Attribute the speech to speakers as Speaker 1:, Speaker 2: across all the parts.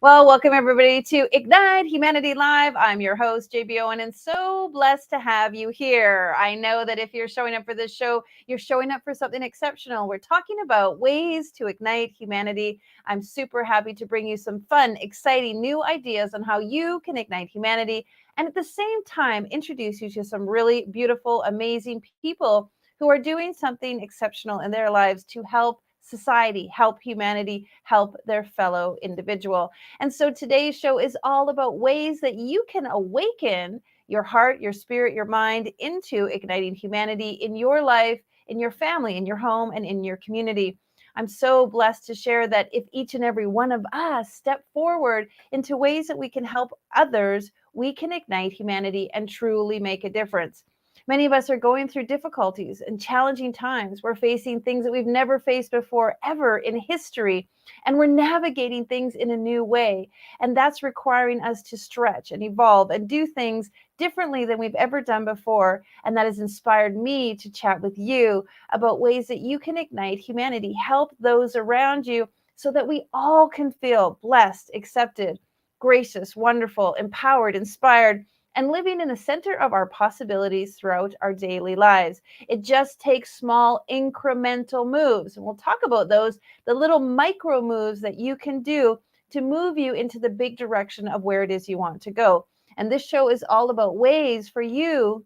Speaker 1: Well, welcome everybody to Ignite Humanity Live. I'm your host, JB Owen, and so blessed to have you here. I know that if you're showing up for this show, you're showing up for something exceptional. We're talking about ways to ignite humanity. I'm super happy to bring you some fun, exciting new ideas on how you can ignite humanity, and at the same time, introduce you to some really beautiful, amazing people who are doing something exceptional in their lives to help society, help humanity, help their fellow individual. And so today's show is all about ways that you can awaken your heart, your spirit, your mind into igniting humanity in your life, in your family, in your home, and in your community. I'm so blessed to share that if each and every one of us step forward into ways that we can help others, we can ignite humanity and truly make a difference. Many of us are going through difficulties and challenging times. We're facing things that we've never faced before, ever in history, and we're navigating things in a new way. And that's requiring us to stretch and evolve and do things differently than we've ever done before. And that has inspired me to chat with you about ways that you can ignite humanity, help those around you so that we all can feel blessed, accepted, gracious, wonderful, empowered, inspired, and living in the center of our possibilities throughout our daily lives. It just takes small incremental moves. And we'll talk about those, the little micro moves that you can do to move you into the big direction of where it is you want to go. And this show is all about ways for you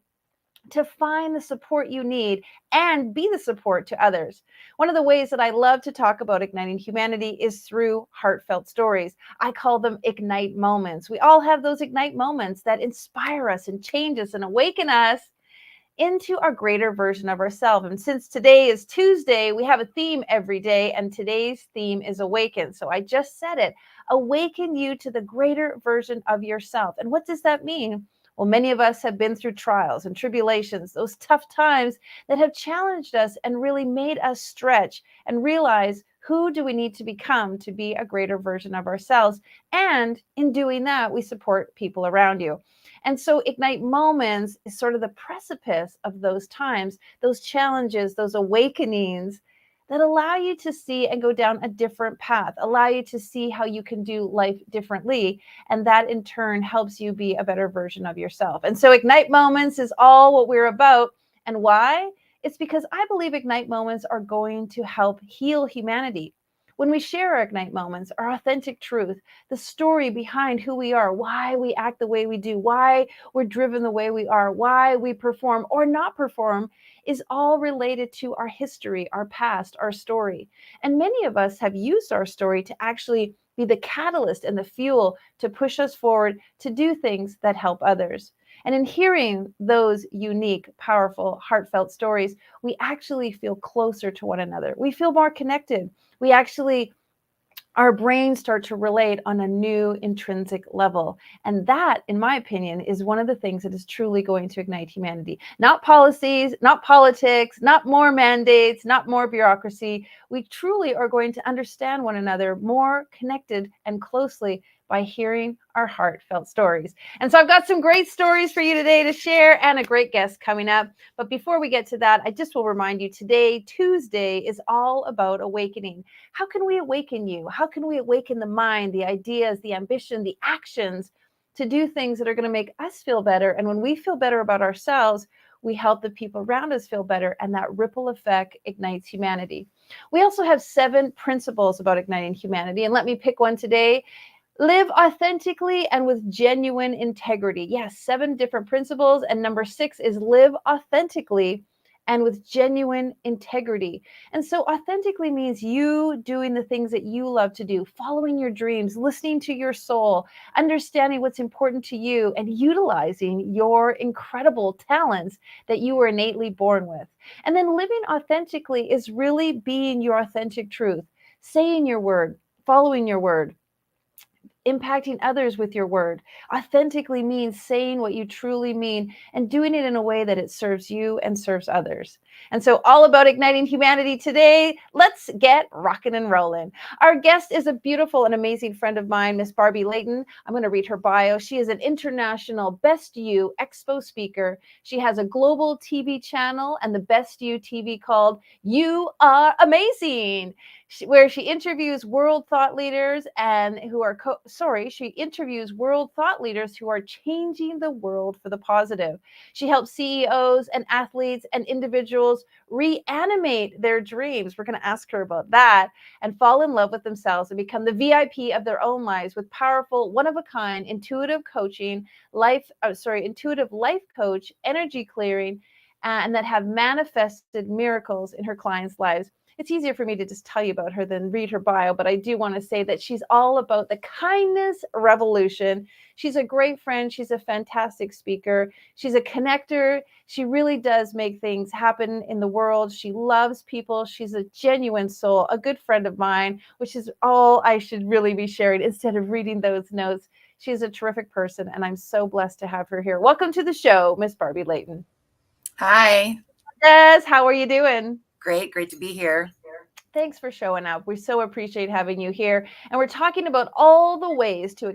Speaker 1: to find the support you need and be the support to others. One of the ways that I love to talk about igniting humanity is through heartfelt stories. I call them ignite moments. We all have those ignite moments that inspire us and change us and awaken us into our greater version of ourselves. And since today is Tuesday, we have a theme every day, and today's theme is awaken. So I just said it, awaken you to the greater version of yourself. And what does that mean? Well, many of us have been through trials and tribulations, those tough times that have challenged us and really made us stretch and realize who do we need to become to be a greater version of ourselves. And in doing that, we support people around you. And so Ignite Moments is sort of the precipice of those times, those challenges, those awakenings that allow you to see and go down a different path, allow you to see how you can do life differently. And that in turn helps you be a better version of yourself. And so Ignite Moments is all what we're about. And why? It's because I believe Ignite Moments are going to help heal humanity. When we share our Ignite Moments, our authentic truth, the story behind who we are, why we act the way we do, why we're driven the way we are, why we perform or not perform, is all related to our history, our past, our story. And many of us have used our story to actually be the catalyst and the fuel to push us forward to do things that help others. And in hearing those unique, powerful, heartfelt stories, we actually feel closer to one another. We feel more connected. We actually, our brains start to relate on a new intrinsic level. And that, in my opinion, is one of the things that is truly going to ignite humanity. Not policies, not politics, not more mandates, not more bureaucracy. We truly are going to understand one another more connected and closely by hearing our heartfelt stories. And so I've got some great stories for you today to share and a great guest coming up. But before we get to that, I just will remind you today, Tuesday, is all about awakening. How can we awaken you? How can we awaken the mind, the ideas, the ambition, the actions to do things that are going to make us feel better? And when we feel better about ourselves, we help the people around us feel better, and that ripple effect ignites humanity. We also have 7 principles about igniting humanity, and let me pick one today. Live authentically and with genuine integrity. Yes, 7 different principles. And number 6 is live authentically and with genuine integrity. And so authentically means you doing the things that you love to do, following your dreams, listening to your soul, understanding what's important to you, and utilizing your incredible talents that you were innately born with. And then living authentically is really being your authentic truth, saying your word, following your word, impacting others with your word. Authentically means saying what you truly mean and doing it in a way that it serves you and serves others. And so, all about igniting humanity today. Let's get rocking and rolling. Our guest is a beautiful and amazing friend of mine, Miss Barbie Layton. I'm going to read her bio. She is an international Best You Expo speaker. She has a global TV channel and the Best You TV called You Are Amazing. where she interviews world thought leaders and who are she interviews world thought leaders who are changing the world for the positive. She helps CEOs and athletes and individuals reanimate their dreams. We're going to ask her about that and fall in love with themselves and become the VIP of their own lives with powerful, one of a kind, intuitive coaching, intuitive life coach, energy clearing, and that have manifested miracles in her clients' lives. It's easier for me to just tell you about her than read her bio, but I do want to say that she's all about the kindness revolution. She's a great friend. She's a fantastic speaker. She's a connector. She really does make things happen in the world. She loves people. She's a genuine soul, a good friend of mine, which is all I should really be sharing instead of reading those notes. She's a terrific person, and I'm so blessed to have her here. Welcome to the show, Miss Barbie Layton.
Speaker 2: Hi.
Speaker 1: Yes, how are you doing?
Speaker 2: Great to be here.
Speaker 1: Thanks for showing up. We so appreciate having you here. And we're talking about all the ways to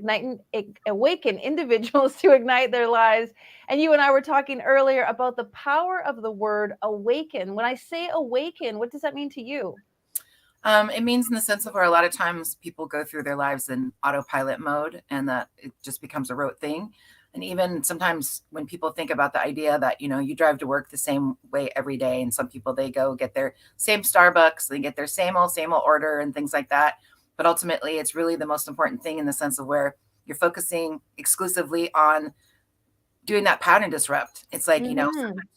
Speaker 1: awaken individuals to ignite their lives. And you and I were talking earlier about the power of the word awaken. When I say awaken, what does that mean to you?
Speaker 2: It means in the sense of where a lot of times people go through their lives in autopilot mode and that it just becomes a rote thing. And even sometimes when people think about the idea that, you drive to work the same way every day, and some people, they go get their same Starbucks, they get their same old order and things like that. But ultimately, it's really the most important thing in the sense of where you're focusing exclusively on doing that pattern disrupt. It's like,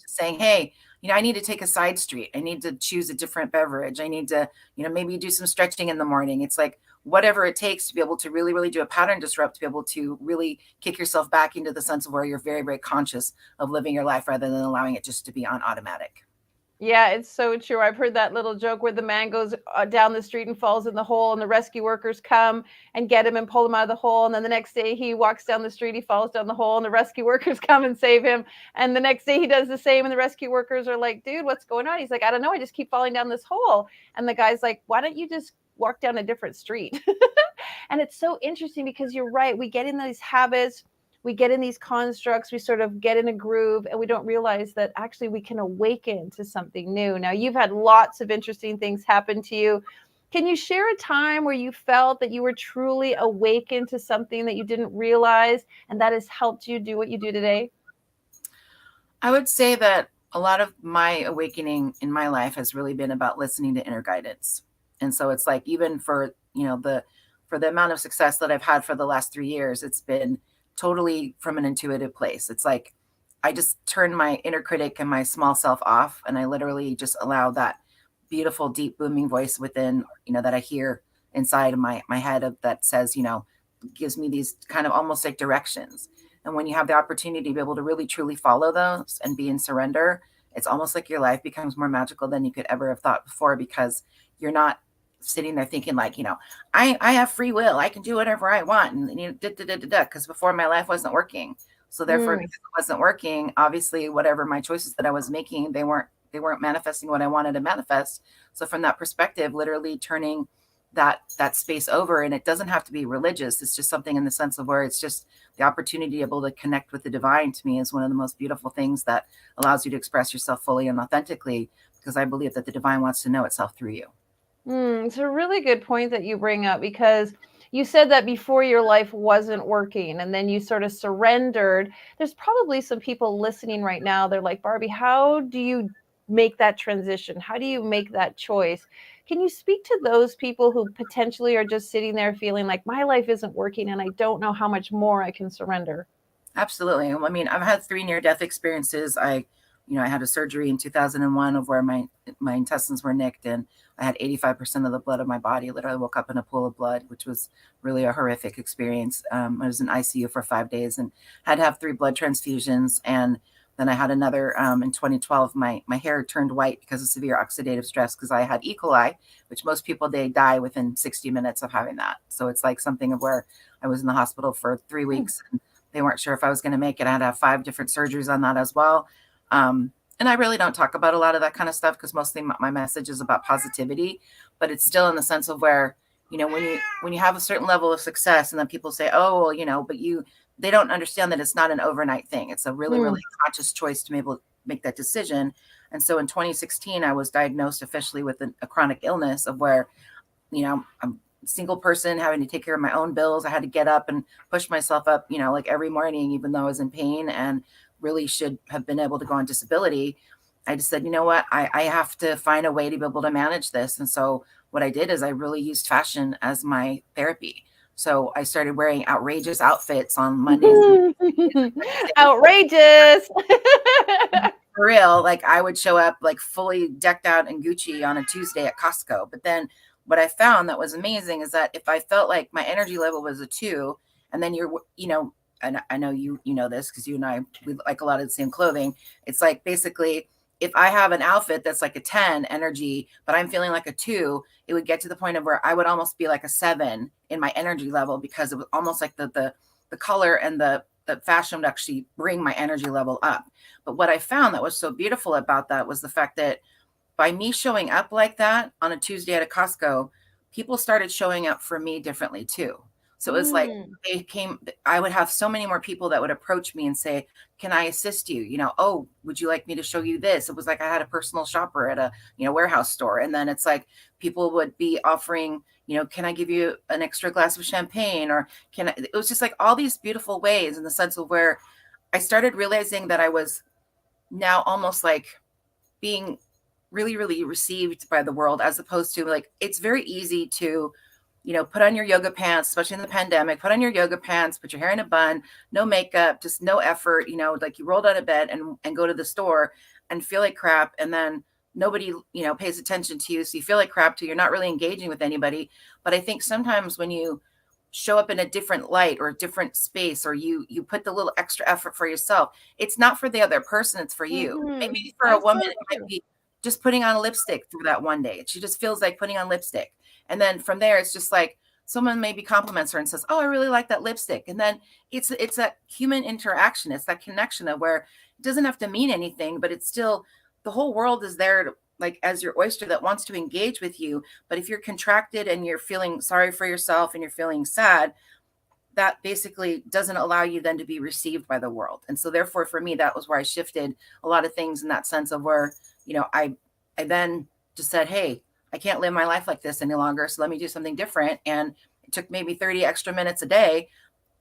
Speaker 2: saying, hey, I need to take a side street. I need to choose a different beverage. I need to, maybe do some stretching in the morning. It's like whatever it takes to be able to really, really do a pattern disrupt, to be able to really kick yourself back into the sense of where you're very, very conscious of living your life rather than allowing it just to be on automatic.
Speaker 1: Yeah, it's so true. I've heard that little joke where the man goes down the street and falls in the hole, and the rescue workers come and get him and pull him out of the hole. And then the next day he walks down the street, he falls down the hole, and the rescue workers come and save him. And the next day he does the same, and the rescue workers are like, dude, what's going on? He's like, I don't know. I just keep falling down this hole. And the guy's like, why don't you just walk down a different street? And it's so interesting because you're right. We get in these habits, we get in these constructs, we sort of get in a groove, and we don't realize that actually we can awaken to something new. Now, you've had lots of interesting things happen to you. Can you share a time where you felt that you were truly awakened to something that you didn't realize, and that has helped you do what you do today?
Speaker 2: I would say that a lot of my awakening in my life has really been about listening to inner guidance. And so it's like, even for, for the amount of success that I've had for the last 3 years, it's been totally from an intuitive place. It's like I just turn my inner critic and my small self off, and I literally just allow that beautiful, deep, booming voice within, that I hear inside of my head that says, gives me these kind of almost like directions. And when you have the opportunity to be able to really truly follow those and be in surrender, it's almost like your life becomes more magical than you could ever have thought before, because you're not sitting there thinking like, I have free will, I can do whatever I want, and because before my life wasn't working. So therefore, because it wasn't working, obviously whatever my choices that I was making, they weren't manifesting what I wanted to manifest. So from that perspective, literally turning that space over, and it doesn't have to be religious. It's just something in the sense of where it's just the opportunity to be able to connect with the divine, to me, is one of the most beautiful things that allows you to express yourself fully and authentically, because I believe that the divine wants to know itself through you.
Speaker 1: It's a really good point that you bring up, because you said that before your life wasn't working and then you sort of surrendered. There's probably some people listening right now. They're like, Barbie, how do you make that transition? How do you make that choice? Can you speak to those people who potentially are just sitting there feeling like my life isn't working and I don't know how much more I can surrender?
Speaker 2: Absolutely. I mean, I've had 3 near-death experiences. I had a surgery in 2001 of where my intestines were nicked, and I had 85% of the blood of my body. Literally woke up in a pool of blood, which was really a horrific experience. I was in ICU for 5 days and had to have 3 blood transfusions. And then I had another in 2012. My hair turned white because of severe oxidative stress, because I had E. coli, which most people, they die within 60 minutes of having that. So it's like something of where I was in the hospital for 3 weeks. And they weren't sure if I was going to make it. I had to have 5 different surgeries on that as well. And I really don't talk about a lot of that kind of stuff, because mostly my message is about positivity, but it's still in the sense of where, when you have a certain level of success, and then people say, oh, well, but they don't understand that it's not an overnight thing. It's a really, really conscious choice to be able to make that decision. And so in 2016, I was diagnosed officially with a chronic illness of where I'm a single person having to take care of my own bills. I had to get up and push myself up, like every morning, even though I was in pain and really should have been able to go on disability. I just said, you know what, I have to find a way to be able to manage this. And so what I did is I really used fashion as my therapy. So I started wearing outrageous outfits on Mondays and Wednesdays.
Speaker 1: Outrageous.
Speaker 2: For real, like I would show up like fully decked out in Gucci on a Tuesday at Costco. But then what I found that was amazing is that if I felt like my energy level was a 2, and then and I know you know this because you and I, we like a lot of the same clothing. It's like basically if I have an outfit that's like a 10 energy, but I'm feeling like a 2, it would get to the point of where I would almost be like a 7 in my energy level because it was almost like the color and the fashion would actually bring my energy level up. But what I found that was so beautiful about that was the fact that by me showing up like that on a Tuesday at a Costco, people started showing up for me differently too. So it was like
Speaker 1: Mm.
Speaker 2: I would have so many more people that would approach me and say, can I assist you? Oh, would you like me to show you this? It was like I had a personal shopper at a, warehouse store. And then it's like people would be offering, can I give you an extra glass of champagne? Or it was just like all these beautiful ways in the sense of where I started realizing that I was now almost like being really, really received by the world, as opposed to like, it's very easy to, put on your yoga pants, especially in the pandemic, put on your yoga pants, put your hair in a bun, no makeup, just no effort, like you rolled out of bed and go to the store and feel like crap. And then nobody, pays attention to you. So you feel like crap too. You're not really engaging with anybody. But I think sometimes when you show up in a different light or a different space, or you put the little extra effort for yourself, it's not for the other person, it's for you.
Speaker 1: Mhm.
Speaker 2: Maybe for a
Speaker 1: That's
Speaker 2: woman
Speaker 1: so
Speaker 2: it might
Speaker 1: true.
Speaker 2: be just putting on lipstick through that one day. She just feels like putting on lipstick, and then from there it's just like someone maybe compliments her and says, oh, I really like that lipstick. And then it's that human interaction, it's that connection of where it doesn't have to mean anything, but it's still, the whole world is there to, like, as your oyster that wants to engage with you. But if you're contracted and you're feeling sorry for yourself and you're feeling sad, that basically doesn't allow you then to be received by the world. And so therefore for me, that was where I shifted a lot of things in that sense of where, I then just said, hey, I can't live my life like this any longer. So let me do something different. And it took maybe 30 extra minutes a day,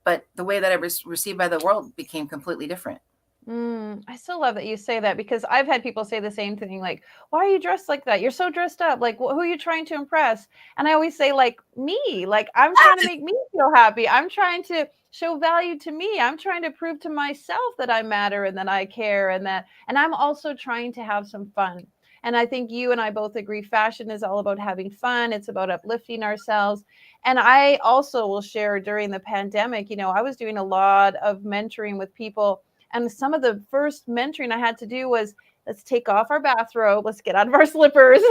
Speaker 2: but the way that I was received by the world became completely different.
Speaker 1: I still love that you say that because I've had people say the same thing, like, "Why are you dressed like that? You're so dressed up. Like, who are you trying to impress?" And I always say, like, me. Like, I'm trying to make me feel happy. I'm trying to show value to me. I'm trying to prove to myself that I matter and that I care and I'm also trying to have some fun. And I think you and I both agree fashion is all about having fun. It's about uplifting ourselves. And I also will share during the pandemic, I was doing a lot of mentoring with people, and some of the first mentoring I had to do was, let's take off our bathrobe, let's get out of our slippers,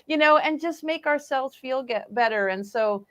Speaker 1: and just make ourselves feel get better. And so,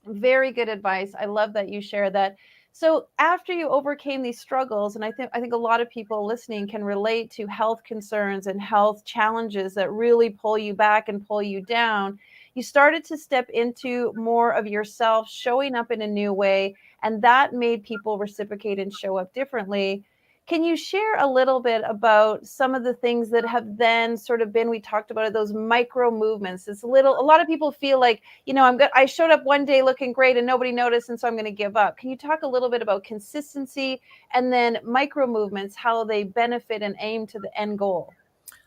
Speaker 1: very good advice. I love that you share that. So after you overcame these struggles, and I think a lot of people listening can relate to health concerns and health challenges that really pull you back and pull you down, you started to step into more of yourself, showing up in a new way, and that made people reciprocate and show up differently. Can you share a little bit about some of the things that have then sort of been, we talked about it, those micro movements? It's a lot of people feel like, I'm good. I showed up one day looking great and nobody noticed, and so I'm going to give up. Can you talk a little bit about consistency and then micro movements, how they benefit and aim to the end goal?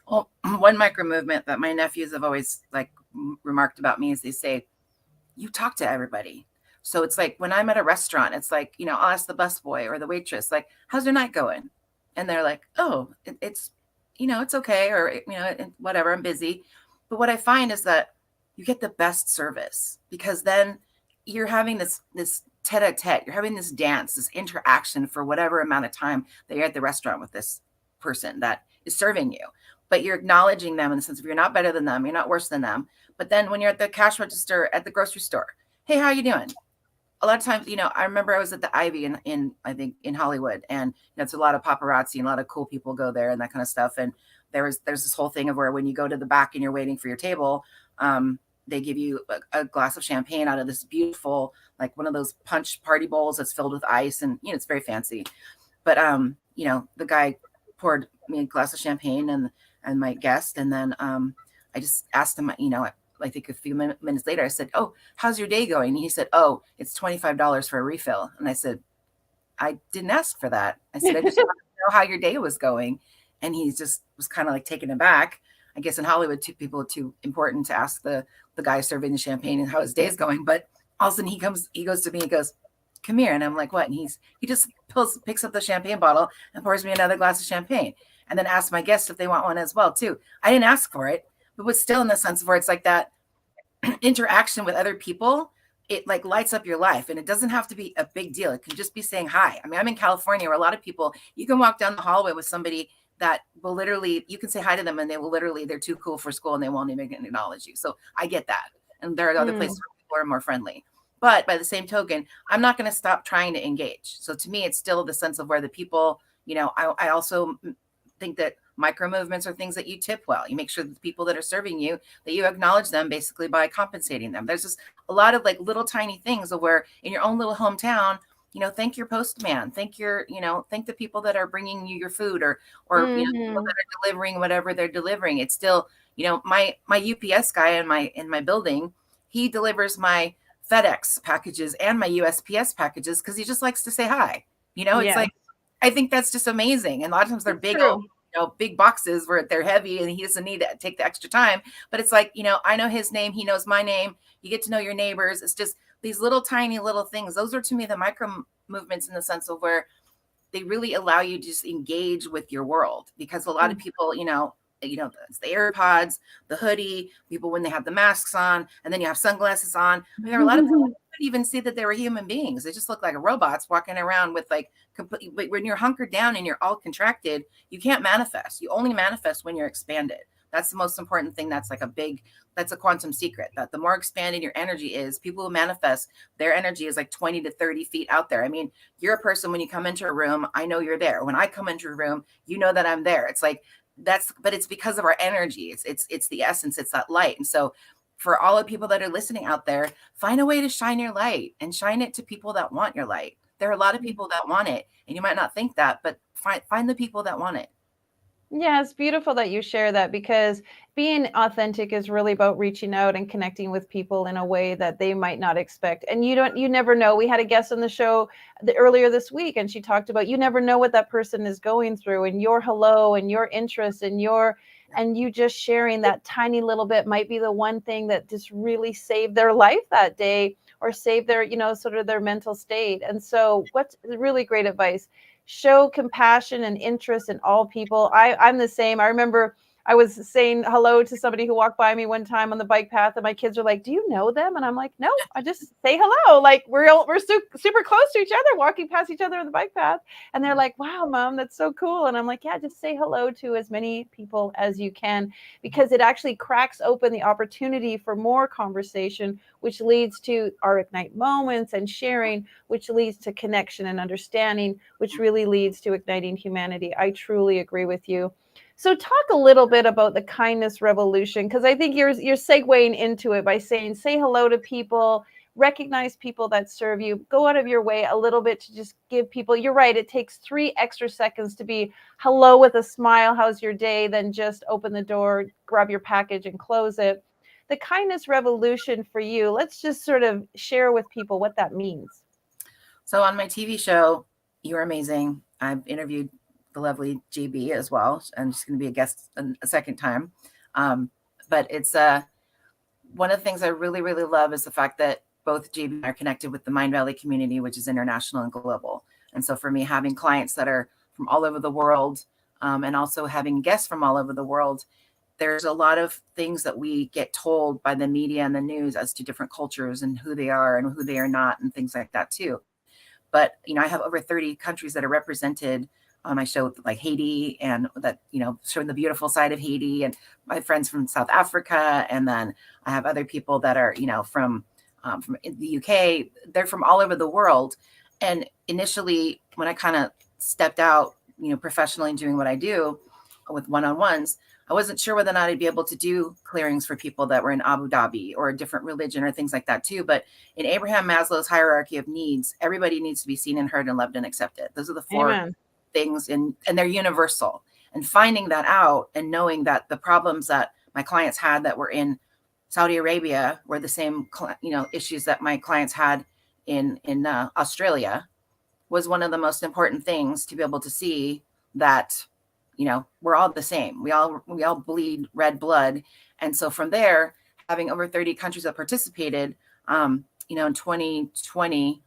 Speaker 2: Well, one micro movement that my nephews have always like remarked about me is they say, you talk to everybody. So it's like when I'm at a restaurant, it's like, I'll ask the busboy or the waitress, like, how's your night going? And they're like, oh, it's, it's okay. Or, whatever, I'm busy. But what I find is that you get the best service because then you're having this tete-a-tete, you're having this dance, this interaction for whatever amount of time that you're at the restaurant with this person that is serving you. But you're acknowledging them in the sense of you're not better than them, you're not worse than them. But then when you're at the cash register at the grocery store, hey, how you doing? A lot of times, I remember I was at the Ivy in I think in Hollywood, and it's a lot of paparazzi and a lot of cool people go there and that kind of stuff. And there's this whole thing of where when you go to the back and you're waiting for your table, they give you a glass of champagne out of this beautiful, like one of those punch party bowls that's filled with ice, and it's very fancy. But the guy poured me a glass of champagne and my guest, and then I just asked him, I think a few minutes later, I said, "Oh, how's your day going?" And he said, "Oh, it's $25 for a refill." And I said, "I didn't ask for that." I said, "I just wanted to know how your day was going." And he just was kind of like taken aback. I guess in Hollywood, two people are too important to ask the guy serving the champagne and how his day is going. But all of a sudden he goes to me, he goes, "Come here." And I'm like, "What?" And he just picks up the champagne bottle and pours me another glass of champagne. And then asks my guests if they want one as well, too. I didn't ask for it, but was still in the sense of where it's like that interaction with other people, it like lights up your life. And it doesn't have to be a big deal. It can just be saying hi. I mean, I'm in California where a lot of people, you can walk down the hallway with somebody that will literally, you can say hi to them and they will literally, they're too cool for school and they won't even acknowledge you. So I get that. And there are other places where people are more friendly. But by the same token, I'm not going to stop trying to engage. So to me, it's still the sense of where the people, I also think that micro movements are things that you tip well. You make sure that the people that are serving you, that you acknowledge them basically by compensating them. There's just a lot of like little tiny things of where in your own little hometown, thank your postman, thank the people that are bringing you your food or people that are delivering whatever they're delivering. It's still, my UPS guy in my building, he delivers my FedEx packages and my USPS packages because he just likes to say hi. It's like, I think that's just amazing. And a lot of times they're big old, big boxes where they're heavy and he doesn't need to take the extra time. But it's like, I know his name, he knows my name. You get to know your neighbors. It's just these little tiny little things. Those are to me the micro movements in the sense of where they really allow you to just engage with your world. Because a lot of people, it's the AirPods, the hoodie, people when they have the masks on, and then you have sunglasses on. There are a lot of people couldn't even see that they were human beings. They just look like robots walking around with like when you're hunkered down and you're all contracted, you can't manifest. You only manifest when you're expanded. That's the most important thing. That's like that's a quantum secret, that the more expanded your energy is, people who manifest, their energy is like 20 to 30 feet out there. I mean, you're a person, when you come into a room, I know you're there. When I come into a room, you know that I'm there. It's like, but it's because of our energy. It's the essence, it's that light. And so for all the people that are listening out there, find a way to shine your light and shine it to people that want your light. There are a lot of people that want it, and you might not think that, but find the people that want it.
Speaker 1: Yeah, it's beautiful that you share that, because being authentic is really about reaching out and connecting with people in a way that they might not expect. And you never know. We had a guest on the show earlier this week, and she talked about you never know what that person is going through, and your hello and your interest and you just sharing that tiny little bit might be the one thing that just really saved their life that day, or save their, sort of their mental state. And so what's really great advice: show compassion and interest in all people. I'm the same. I remember I was saying hello to somebody who walked by me one time on the bike path, and my kids are like, "Do you know them?" And I'm like, "No, I just say hello." Like we're super close to each other, walking past each other on the bike path, and they're like, "Wow, Mom, that's so cool." And I'm like, "Yeah, just say hello to as many people as you can, because it actually cracks open the opportunity for more conversation, which leads to our ignite moments and sharing, which leads to connection and understanding, which really leads to igniting humanity." I truly agree with you. So talk a little bit about the kindness revolution, because I think you're segueing into it by saying say hello to people, recognize people that serve you, go out of your way a little bit to just give people. You're right, it takes 3 extra seconds to be hello with a smile, how's your day, then just open the door, grab your package and close it. The kindness revolution for you, let's just sort of share with people what that means.
Speaker 2: So on my TV show, You're Amazing, I've interviewed the lovely JB as well. I'm just going to be a guest a second time. But it's one of the things I really, really love is the fact that both JB and I are connected with the Mind Valley community, which is international and global. And so for me, having clients that are from all over the world, and also having guests from all over the world, there's a lot of things that we get told by the media and the news as to different cultures and who they are and who they are not and things like that too. But, I have over 30 countries that are represented on my show, like Haiti, and that, showing the beautiful side of Haiti, and my friends from South Africa. And then I have other people that are, from the UK. They're from all over the world. And initially, when I kind of stepped out, professionally doing what I do with one-on-ones, I wasn't sure whether or not I'd be able to do clearings for people that were in Abu Dhabi or a different religion or things like that too. But in Abraham Maslow's hierarchy of needs, everybody needs to be seen and heard and loved and accepted. Those are the four things, and they're universal. And finding that out and knowing that the problems that my clients had that were in Saudi Arabia were the same, issues that my clients had in Australia, was one of the most important things to be able to see that, we're all the same. We all bleed red blood. And so from there, having over 30 countries that participated, in 2020,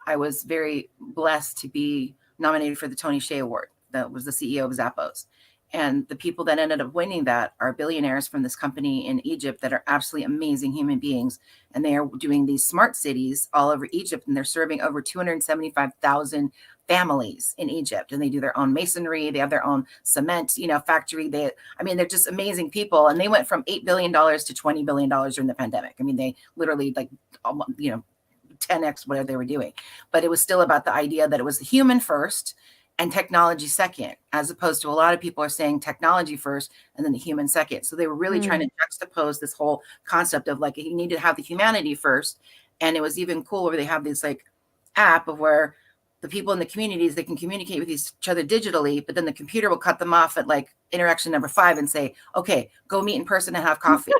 Speaker 2: I was very blessed to be nominated for the Tony Hsieh Award. That was the CEO of Zappos. And the people that ended up winning that are billionaires from this company in Egypt that are absolutely amazing human beings. And they are doing these smart cities all over Egypt, and they're serving over 275,000 families in Egypt. And they do their own masonry. They have their own cement, factory. They're just amazing people. And they went from $8 billion to $20 billion during the pandemic. I mean, they literally 10x whatever they were doing. But it was still about the idea that it was the human first and technology second, as opposed to a lot of people are saying technology first and then the human second. So they were really trying to juxtapose this whole concept of you need to have the humanity first. And it was even cool where they have this app of where the people in the communities, they can communicate with each other digitally, but then the computer will cut them off at interaction number 5 and say, okay, go meet in person and have coffee.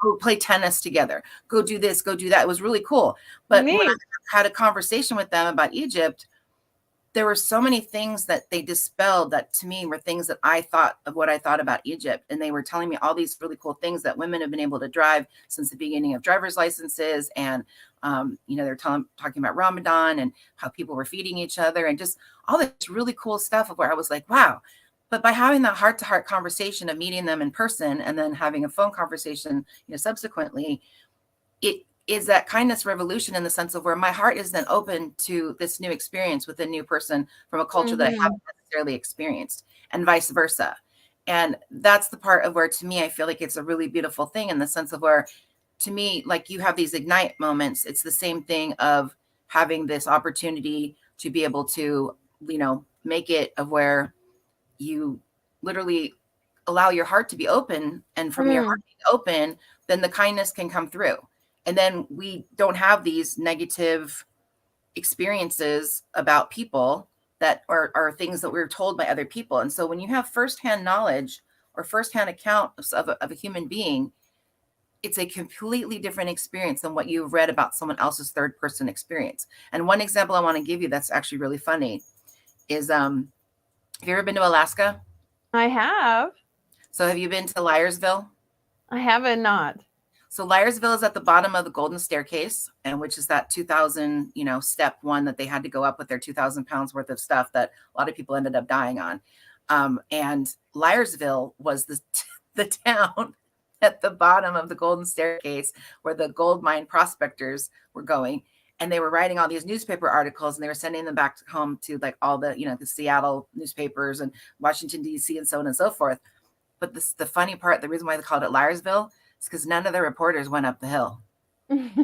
Speaker 2: Go play tennis together. Go do this, go do that. It was really cool. But when I had a conversation with them about Egypt, there were so many things that they dispelled that to me were things that I thought of what I thought about Egypt. And they were telling me all these really cool things that women have been able to drive since the beginning of driver's licenses. And, they're talking about Ramadan and how people were feeding each other and just all this really cool stuff of where I was like, wow. But by having that heart-to-heart conversation of meeting them in person and then having a phone conversation, subsequently, it is that kindness revolution in the sense of where my heart is then open to this new experience with a new person from a culture that I haven't necessarily experienced, and vice versa. And that's the part of where, to me, I feel like it's a really beautiful thing in the sense of where, to me, you have these ignite moments. It's the same thing of having this opportunity to be able to, make it of where you literally allow your heart to be open, and from your heart being open, then the kindness can come through. And then we don't have these negative experiences about people that are things that we're told by other people. And so when you have firsthand knowledge or firsthand account of a human being, it's a completely different experience than what you've read about someone else's third person experience. And one example I want to give you that's actually really funny is, have you ever been to Alaska?
Speaker 1: I have.
Speaker 2: So have you been to Liarsville?
Speaker 1: I haven't not.
Speaker 2: So Liarsville is at the bottom of the Golden Staircase, and which is that 2,000, step one that they had to go up with their 2,000 pounds worth of stuff that a lot of people ended up dying on. And Liarsville was the town at the bottom of the Golden Staircase where the gold mine prospectors were going. And they were writing all these newspaper articles, and they were sending them back home to all the, the Seattle newspapers and Washington, D.C. and so on and so forth. But the funny part, the reason why they called it Liarsville, because none of the reporters went up the hill. None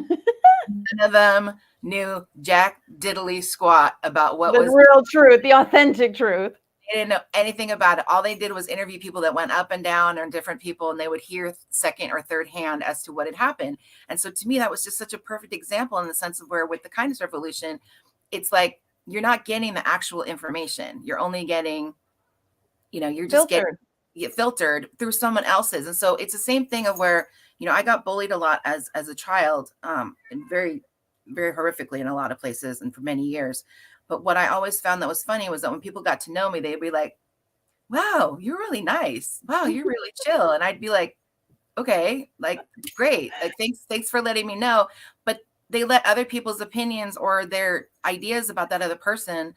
Speaker 2: of them knew jack diddly squat about what was
Speaker 1: the real truth, the authentic truth.
Speaker 2: They didn't know anything about it. All they did was interview people that went up and down and different people, and they would hear second or third hand as to what had happened. And so to me, that was just such a perfect example in the sense of where with the kindness revolution, it's you're not getting the actual information. You're only getting, you're just
Speaker 1: Filtered.
Speaker 2: Get filtered through someone else's. And so it's the same thing of where, I got bullied a lot as a child, and very, very horrifically in a lot of places and for many years. But what I always found that was funny was that when people got to know me, they'd be like, wow, you're really nice. Wow, you're really chill. And I'd be like, okay, great. Thanks for letting me know. But they let other people's opinions or their ideas about that other person,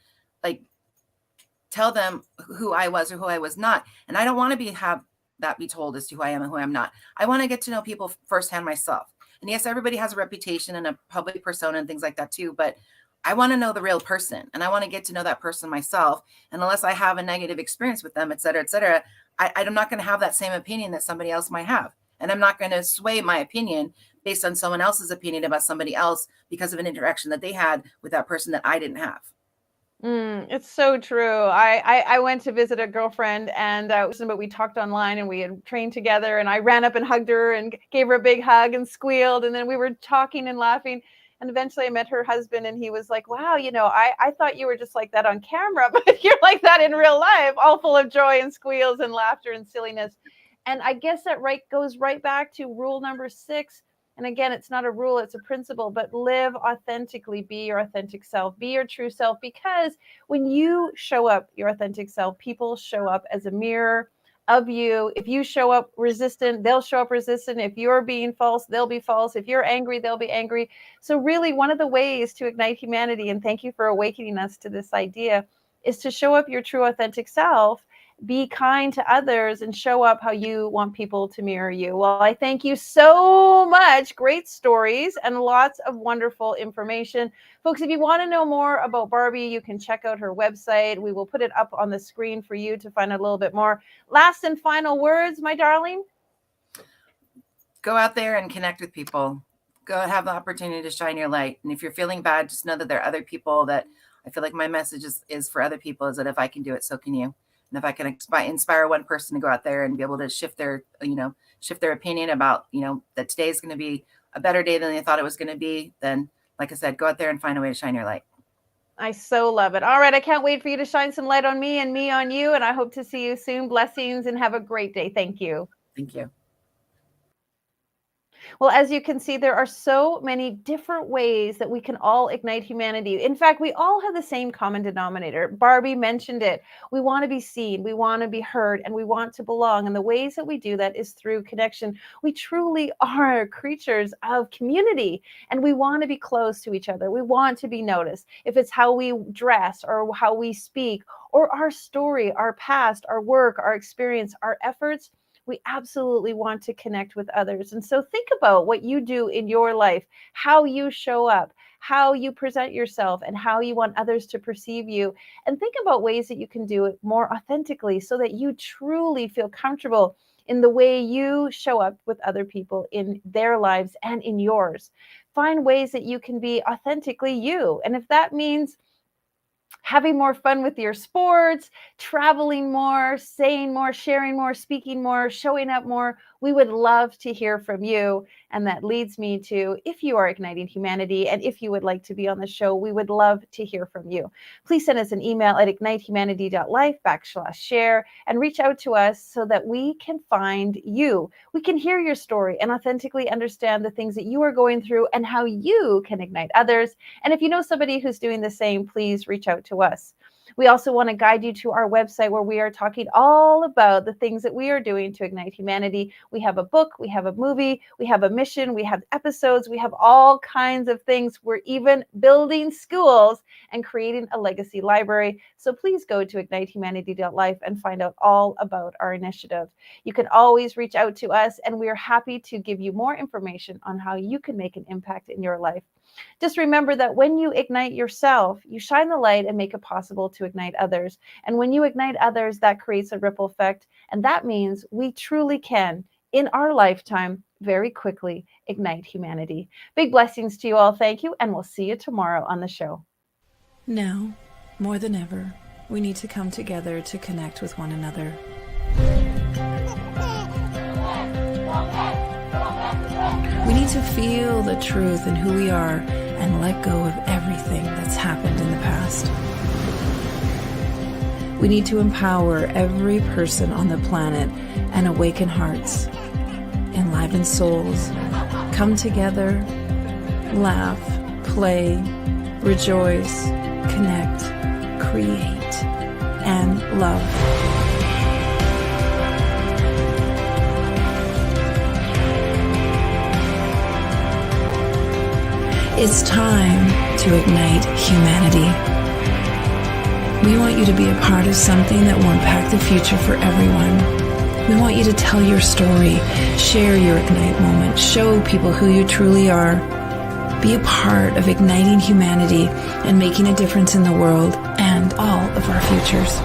Speaker 2: tell them who I was or who I was not. And I don't want to have that be told as to who I am and who I'm not. I want to get to know people firsthand myself. And yes, everybody has a reputation and a public persona and things like that too. But I want to know the real person, and I want to get to know that person myself. And unless I have a negative experience with them, et cetera, I'm not going to have that same opinion that somebody else might have. And I'm not going to sway my opinion based on someone else's opinion about somebody else because of an interaction that they had with that person that I didn't have.
Speaker 1: It's so true. I went to visit a girlfriend, and but we talked online, and we had trained together, and I ran up and hugged her and gave her a big hug and squealed. And then we were talking and laughing. And eventually I met her husband, and he was like, wow, I thought you were just like that on camera, but you're like that in real life, all full of joy and squeals and laughter and silliness. And I guess that goes right back to rule number 6. And again, it's not a rule, it's a principle, but live authentically, be your authentic self, be your true self, because when you show up your authentic self, people show up as a mirror of you. If you show up resistant, they'll show up resistant. If you're being false, they'll be false. If you're angry, they'll be angry. So really, one of the ways to ignite humanity, and thank you for awakening us to this idea, is to show up your true authentic self, be kind to others, and show up how you want people to mirror you. Well, I thank you so much. Great stories and lots of wonderful information. Folks, if you want to know more about Barbie, you can check out her website. We will put it up on the screen for you to find out a little bit more. Last and final words, my darling.
Speaker 2: Go out there and connect with people. Go have the opportunity to shine your light. And if you're feeling bad, just know that there are other people. That I feel like my message is for other people, is that if I can do it, so can you. And if I can inspire one person to go out there and be able to shift their opinion about, that today is going to be a better day than they thought it was going to be, then, like I said, go out there and find a way to shine your light.
Speaker 1: I so love it. All right. I can't wait for you to shine some light on me and me on you. And I hope to see you soon. Blessings and have a great day. Thank you.
Speaker 2: Thank you.
Speaker 1: Well, as you can see, there are so many different ways that we can all ignite humanity. In fact, we all have the same common denominator. Barbie mentioned it. We want to be seen, we want to be heard, and we want to belong. And the ways that we do that is through connection. We truly are creatures of community, and we want to be close to each other. We want to be noticed. If it's how we dress or how we speak or our story, our past, our work, our experience, our efforts, we absolutely want to connect with others. And so think about what you do in your life, how you show up, how you present yourself, and how you want others to perceive you. And think about ways that you can do it more authentically so that you truly feel comfortable in the way you show up with other people in their lives and in yours. Find ways that you can be authentically you. And if that means having more fun with your sports, traveling more, saying more, sharing more, speaking more, showing up more, we would love to hear from you. And that leads me to, if you are igniting humanity and if you would like to be on the show, we would love to hear from you. Please send us an email at ignitehumanity.life/share and reach out to us so that we can find you. We can hear your story and authentically understand the things that you are going through and how you can ignite others. And if you know somebody who's doing the same, please reach out to us. We also want to guide you to our website where we are talking all about the things that we are doing to ignite humanity. We have a book, we have a movie, we have a mission, we have episodes, we have all kinds of things. We're even building schools and creating a legacy library. So please go to ignitehumanity.life and find out all about our initiative. You can always reach out to us, and we are happy to give you more information on how you can make an impact in your life. Just remember that when you ignite yourself, you shine the light and make it possible to ignite others. And when you ignite others, that creates a ripple effect. And that means we truly can, in our lifetime, very quickly ignite humanity. Big blessings to you all. Thank you. And we'll see you tomorrow on the show.
Speaker 3: Now, more than ever, we need to come together to connect with one another. We need to feel the truth in who we are and let go of everything that's happened in the past. We need to empower every person on the planet and awaken hearts, enliven souls, come together, laugh, play, rejoice, connect, create, and love. It's time to ignite humanity. We want you to be a part of something that will impact the future for everyone. We want you to tell your story, share your Ignite moment, show people who you truly are. Be a part of igniting humanity and making a difference in the world and all of our futures.